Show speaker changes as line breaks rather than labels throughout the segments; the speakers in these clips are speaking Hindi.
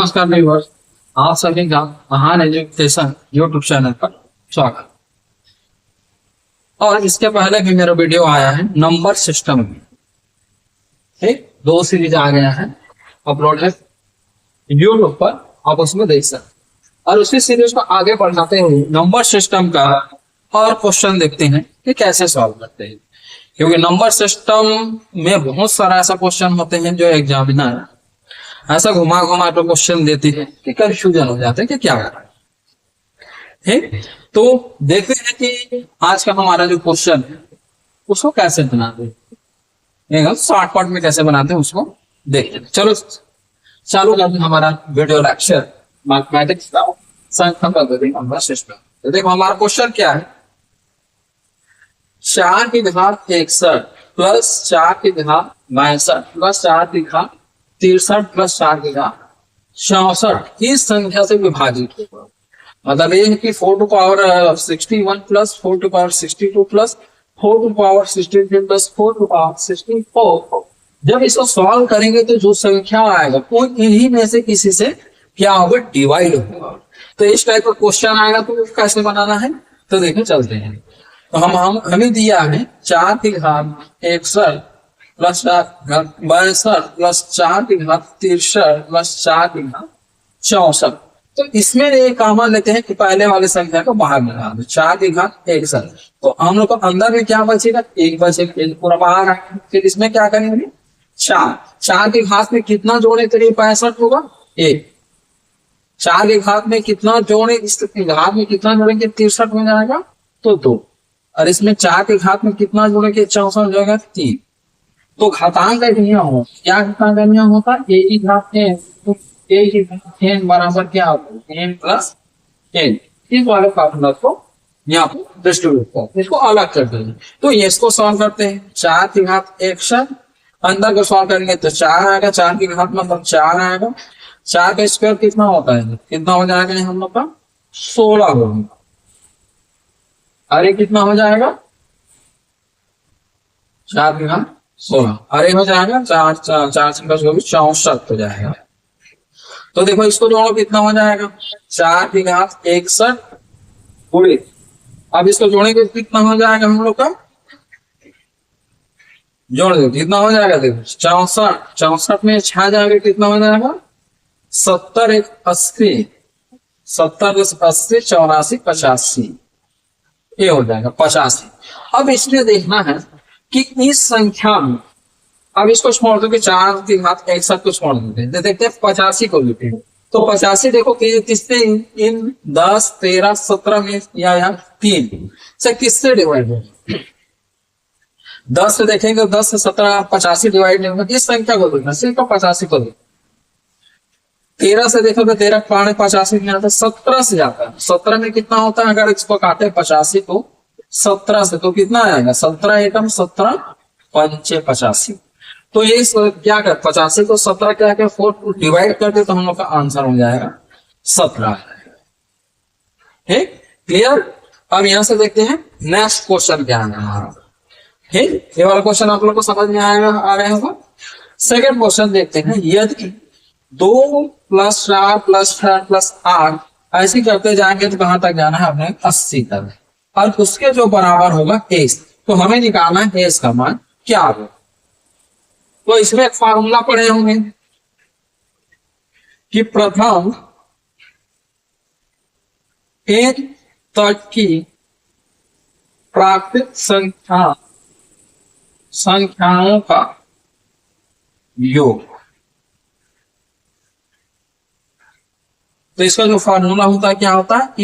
नमस्कार व्यूअर्स, आप सभी का महान एजुकेशन यूट्यूब चैनल पर स्वागत। और इसके पहले भी मेरा वीडियो आया है नंबर सिस्टम में, ठीक, 2 सीरीज आ गया है, अपलोड है यूट्यूब पर, आप उसमें देख सकते। और उसी सीरीज को आगे बढ़ाते हुए नंबर सिस्टम का और क्वेश्चन देखते हैं कि कैसे सॉल्व करते हैं, क्योंकि नंबर सिस्टम में बहुत सारा ऐसा क्वेश्चन होते हैं जो एग्जामिनर ऐसा घुमा घुमा तो क्वेश्चन देती है कि कंफ्यूजन हो जाता है कि क्या कर रहा है। ठीक, तो देखते हैं कि आज का हमारा जो क्वेश्चन है उसको कैसे बनाते हैं, शॉर्टकट में कैसे बनाते हैं उसको देखते हैं। चलो चालू करते हैं हमारा वीडियो लेक्चर मैथमेटिक्स का संख्या पद्धति नंबर सिस्टम। तो देखो हमारा क्वेश्चन क्या है, 4 की घात 61 प्लस 4 की घात 62 प्लस 4 की घात 63 प्लस 4 की घात 64 इस संख्या से विभाजित होगा। मतलब ये है कि 4 to power 61 plus 4 to power 62 plus 4 to power 63 plus 4 to power 64, जब इसको सॉल्व करेंगे तो जो संख्या आएगा वो इन्हीं में से किसी से क्या होगा, डिवाइड होगा। तो इस टाइप का क्वेश्चन आएगा तो कैसे बनाना है, तो देखो चलते हैं। तो हमें दिया है 4 की घात 61 प्लस 62 प्लस 4 की घात 63 प्लस 4 की घात 64। तो इसमें एक कॉमन लेते हैं कि पहले वाली संख्या को बाहर निकाल दो, 4 की घात 61। तो हम लोग को अंदर में क्या बचेगा, 1 बचेगा, पूरा बाहर आएगा। फिर इसमें क्या करेंगे, 4 की घात में कितना जोड़े तो ये 65 होगा, 1। 4 की घात में कितना जोड़े, इस घात में कितना जोड़ेंगे 63 हो जाएगा तो 2। और इसमें 4 की घात में कितना जोड़ेंगे 64 हो जाएगा 3। तो घातांक का नियम हो, क्या घातांक का नियम होता है, a की घात n, तो a की घात n बराबर क्या होता है, n प्लस n। इस वाले फॉर्मूला को यहाँ पर डिस्ट्रीब्यूट करते हैं, इसको अलग करते हैं। तो ये इसको सॉल्व करते हैं, 4 की घात 61 अंदर को सॉल्व करेंगे तो 4 आएगा, 4 की घात मतलब 4 आएगा, 4 का स्क्वायर कितना होता है, कितना हो जाएगा हम लोग का 16 होगा। अरे कितना हो जाएगा, 4 की घात 16, अरे हो जाएगा 4 से प्लस 64 हो जाएगा। तो देखो इसको जोड़ो कितना हो जाएगा, 4 की घात 61 पूरे, अब इसको जोड़ेंगे कितना हो जाएगा हम लोग का, जोड़ दो कितना हो जाएगा, देखो 64 में 6 जाएगा कितना हो जाएगा 70 1 80, 70 80 84 85, ये हो जाएगा 85। अब इसमें देखना है कि इस संख्या में, अब इसको छोड़ दो कि 4 की घात 61 को छोड़ देते हैं, देखते हैं 85 को लेते हैं। तो 85 देखो कि किससे, इन 10 13 17 में या 3 से किससे डिवाइड होगा, 10 से देखेंगे 10 से 17 85 डिवाइड नहीं होगा, इस संख्या को देखना, सिर्फ 85 को देखना। 13 से देखो तो 13 पाने 85 नहीं आता, 17 से जाता है, 17 में कितना होता है, अगर इसको काटे 85 को 17 से तो कितना आएगा, 17 एकम 17 पंचे 85। तो ये क्या कर 85 को 17 क्या क्या 4 को डिवाइड करते तो हम लोग का आंसर हो जाएगा 17। ठीक, क्लियर। अब यहां से देखते हैं नेक्स्ट क्वेश्चन क्या है हमारा। ठीक, ये वाला क्वेश्चन आप लोग को समझ में आ रहा होगा। सेकंड क्वेश्चन देखते हैं, यदि 2 प्लस 4 प्लस 6 प्लस 8 ऐसे करते जाएंगे तो कहां तक जाना है, अपने 80 तक, और उसके जो बराबर होगा एस, तो हमें निकालना है एस का मान क्या होगा। तो इसमें एक फार्मूला पढ़े होंगे कि प्रथम n तक की प्राकृत संख्याओं का योग। तो इसका जो फार्मूला होता है क्या होता है,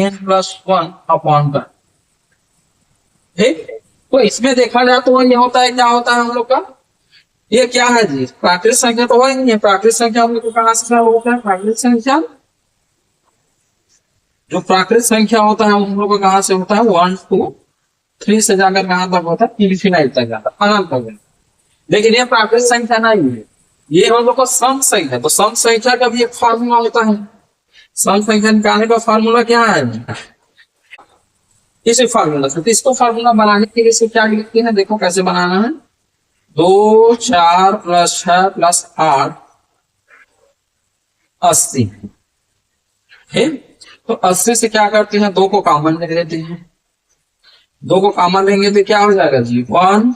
n प्लस 1 अपॉन पर। ठीक, तो इसमें देखा जाए तो ये होता है, क्या होता है हम लोग का, ये क्या है जी, प्राकृत संख्या तो वही नहीं है। प्राकृत संख्या हम लोग को कहां से होता है, प्राकृत संख्या, जो प्राकृत संख्या होता है हम लोग को कहां से होता है, 1 2 3 से जाकर कहां तक होता है, इंफिनिटी तक जाता है, अनंत तक। लेकिन ये प्राकृत संख्या नहीं है, ये हम लोग को सम संख्या। तो सम संख्या का भी एक फॉर्मूला होता है, सम संख्या निकालने का फॉर्मूला क्या है, इसी फॉर्मूला से। तो इसको फॉर्मूला बनाने के लिए क्या लिखते हैं, देखो कैसे बनाना है, 2 4 प्लस 6 प्लस 8 80। ठीक, तो 80 से क्या करते हैं, 2 को कॉमन ले लेते हैं। 2 को कॉमन लेंगे तो क्या हो जाएगा जी 1,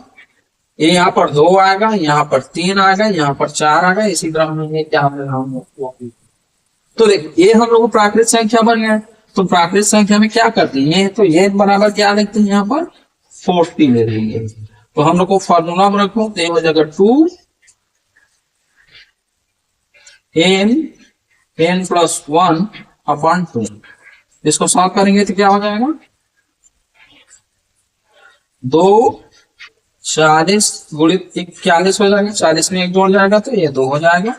ये यहाँ पर 2 आएगा, यहाँ पर 3 आएगा, यहाँ पर 4 आएगा, इसी तरह हम ये क्या हम। तो देखिए ये हम लोग को प्राकृतिक संख्या बन गया। तो प्राकृतिक संख्या में क्या करते हैं, ये तो ये बराबर क्या लिखते हैं यहाँ पर 40 ले लेंगे। तो हम लोग को फॉर्मूला में रखो, तो ये हो जाएगा 2 n प्लस 1 अपॉन 2। इसको सॉल्व करेंगे तो क्या हो जाएगा 2 40 गुणित 41 हो जाएगा, 40 में 1 जोड़ जाएगा तो ये 2 हो जाएगा।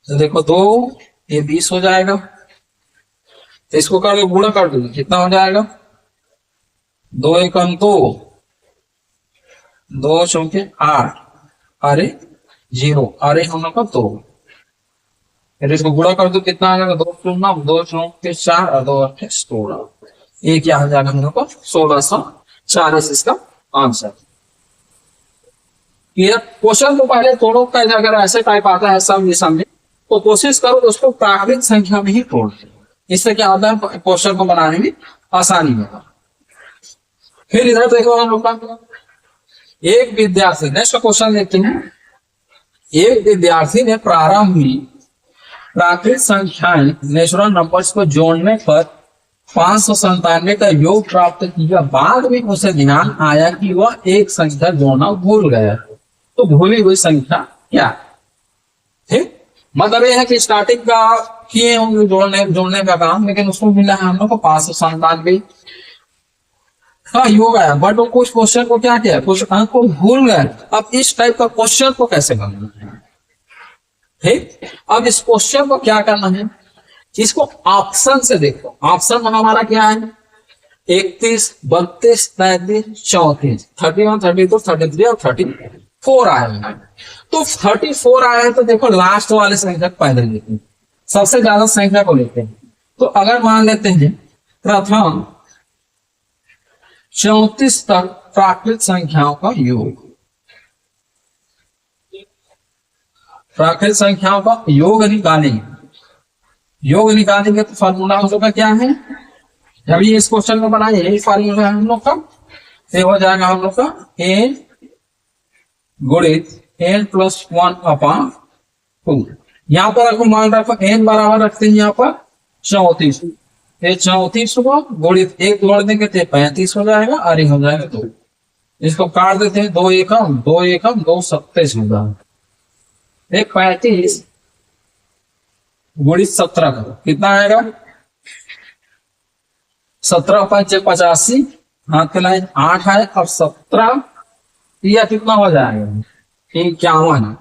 तो देखो 2 ये 20 हो जाएगा। तो इसको कर लो, गुणा कर दो, कितना हो जाएगा 2 एकम 2, 2 चौके 8, अरे 0, अरे हम लोग का 2। फिर इसको गुणा कर दो, कितना आ जाएगा 2 9, 2 चौके 4 और 2 8 16। ये क्या हो जाएगा हम लोग को 1640 इसका आंसर। क्लियर। क्वेश्चन तो पहले तोड़ो का, अगर ऐसे टाइप आता है सब ये समझे, तो कोशिश करो उसको प्राकृतिक संख्या में ही तोड़। इससे क्या होता है क्वेश्चन को बनाने में आसानी होगा। फिर इधर देखो हम लोग एक विद्यार्थी, नेक्स्ट क्वेश्चन देखते हैं। एक विद्यार्थी ने प्रारंभ में प्राकृतिक संख्याएं नेचुरल नंबर्स को जोड़ने पर 597 का योग प्राप्त किया। बाद में उसे ध्यान आया कि वह एक संख्या जोड़ना भूल गया। तो भूली हुई संख्या क्या? ठीक, मतलब यह है कि स्टार्टिंग का किए होंगे जोड़ने का काम, लेकिन उसको मिला है हम लोग को 597 का योग आया, बट वो कुछ क्वेश्चन को क्या किया, कुछ अंक को भूल गए। अब इस टाइप का क्वेश्चन को कैसे करना है? ठीक, अब इस क्वेश्चन को क्या करना है, इसको ऑप्शन से देखो। ऑप्शन में हमारा क्या है 31, 32, 33, 34, 31, 32, 33 और 34 आया है। तो 34 आया है तो देखो लास्ट वाले संख्या को पहले लेते हैं, सबसे ज्यादा संख्या को लेते हैं। तो अगर मान लेते हैं प्रथम 34 तक प्राकृतिक संख्याओं का योग, प्राकृतिक संख्याओं का योग निकालेंगे। योग निकालेंगे तो फार्मूला हम लोग का क्या है, जब ये इस क्वेश्चन को बनाए यही फार्मूला है हम लोग का। ये हो जाएगा हम लोग का n गुणित n प्लस 1 अपॉन 2। यहाँ पर आपको मान रखो n बराबर रखते हैं यहाँ पर 34। ये 34 को गुणित 1 जोड़ देंगे तो 35 हो जाएगा, और ये हो जाएगा 2। इसको काट देते हैं, 2 एकम 2 27 होगा। 35 गुणित 17 करो, कितना आएगा 17 5 85, हाथ के लाइन 8 है, और 17 या कितना हो जाएगा 51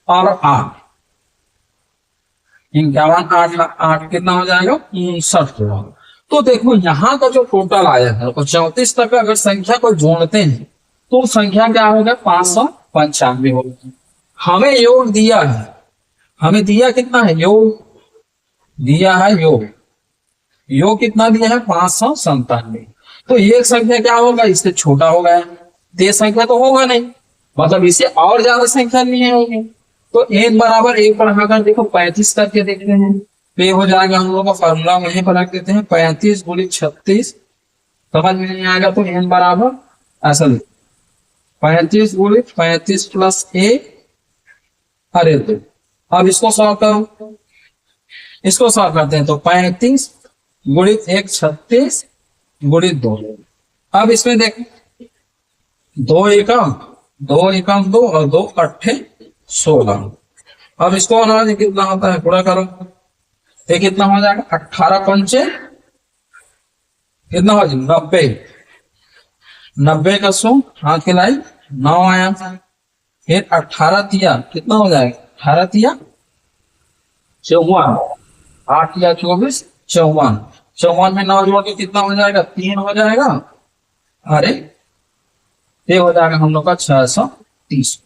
और 8, 51 8 कितना हो जाएगा 59 होगा। तो देखो यहाँ का जो टोटल आया है 34 तक अगर संख्या को जोड़ते हैं तो संख्या क्या होगा 595 होगा। हमें योग दिया है, हमें दिया कितना है, योग दिया है, योग कितना दिया है 597। तो ये संख्या क्या होगा, इससे छोटा होगा, ये संख्या तो होगा नहीं, मतलब इसे और ज्यादा संख्या लिए होगी। तो n बराबर 1 बढ़ाकर देखो 35 करके देखते हैं, पे हो जाएगा हम लोग का फॉर्मूला वहीं पर रख देते हैं 35 गुणित 36। समझ में नहीं आएगा तो n बराबर ऐसा 35 गुणित 35 प्लस 1, अरे तो अब इसको सॉल्व करो, इसको सॉल्व करते हैं तो 35 गुणित 1 36 गुणित 2। अब इसमें देखो 2 एकम 2 और 2 अट्ठे 16। अब इसको ना कितना होता है पूरा करो, ये कितना हो जाएगा 18 पंचे कितना हो जाएगा 90, 90 का 100 हाथ के लाई 9 आया, फिर 18 तिया कितना हो जाएगा 18 तिया 54, 8 या 24 54, 54 में 9 जोड़ के कितना हो जाएगा 3 हो जाएगा, अरे ये हो जाएगा हम लोग का 630,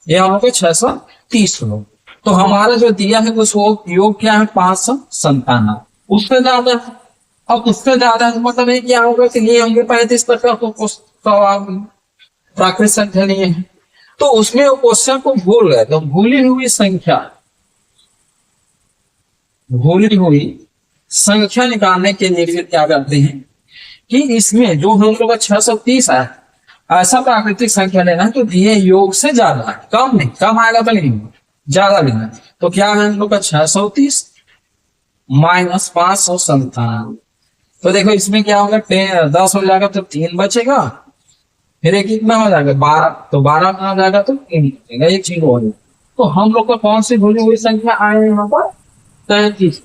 ये हम लोग का 630 हो। तो हमारा जो दिया है वो योग क्या है 597, उससे ज्यादा है। अब उससे ज्यादा है मतलब ये क्या होगा कि लिए होंगे 35 तक का, तो प्राकृतिक संख्या लिए है। तो उसमें वो क्वेश्चन को भूल गए, तो भूली हुई संख्या निकालने के लिए फिर क्या करते हैं कि इसमें जो हम लोग का 630 है, ऐसा प्राकृतिक संख्या लेना है तो दिए योग से ज्यादा है, कम नहीं, कम आएगा तो नहीं, ज्यादा लेना है। तो क्या है हम लोग का 630 माइनस 597। तो देखो इसमें क्या होगा, 10 हो जाएगा तो 3 बचेगा, फिर एक कितना हो जाएगा 12, तो 12 में आ जाएगा तो 3 बचेगा, एक 0 हो जाएगा। तो हम लोग को कौन सी भूली हुई संख्या आए यहाँ पर, 33।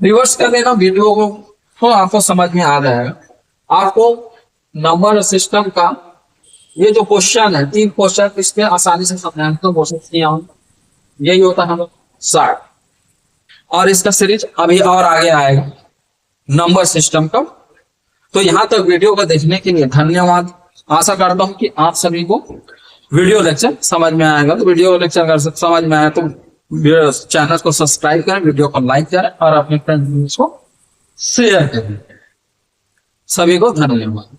रिवर्स कर लेना वीडियो को, तो आपको समझ में आ जाएगा। आपको नंबर सिस्टम का ये जो क्वेश्चन है, 3 क्वेश्चन इसके आसानी से समझाने को कोशिश किया हूं। यही होता है शार्ट, और इसका सीरीज अभी और आगे आएगा नंबर सिस्टम का। तो यहां तक वीडियो को देखने के लिए धन्यवाद। आशा करता हूं कि आप सभी को वीडियो लेक्चर समझ में आएगा। तो वीडियो लेक्चर अगर समझ में आया तो चैनल को सब्सक्राइब करें, वीडियो को लाइक करें और अपने फ्रेंड्स को शेयर करें। सभी को धन्यवाद।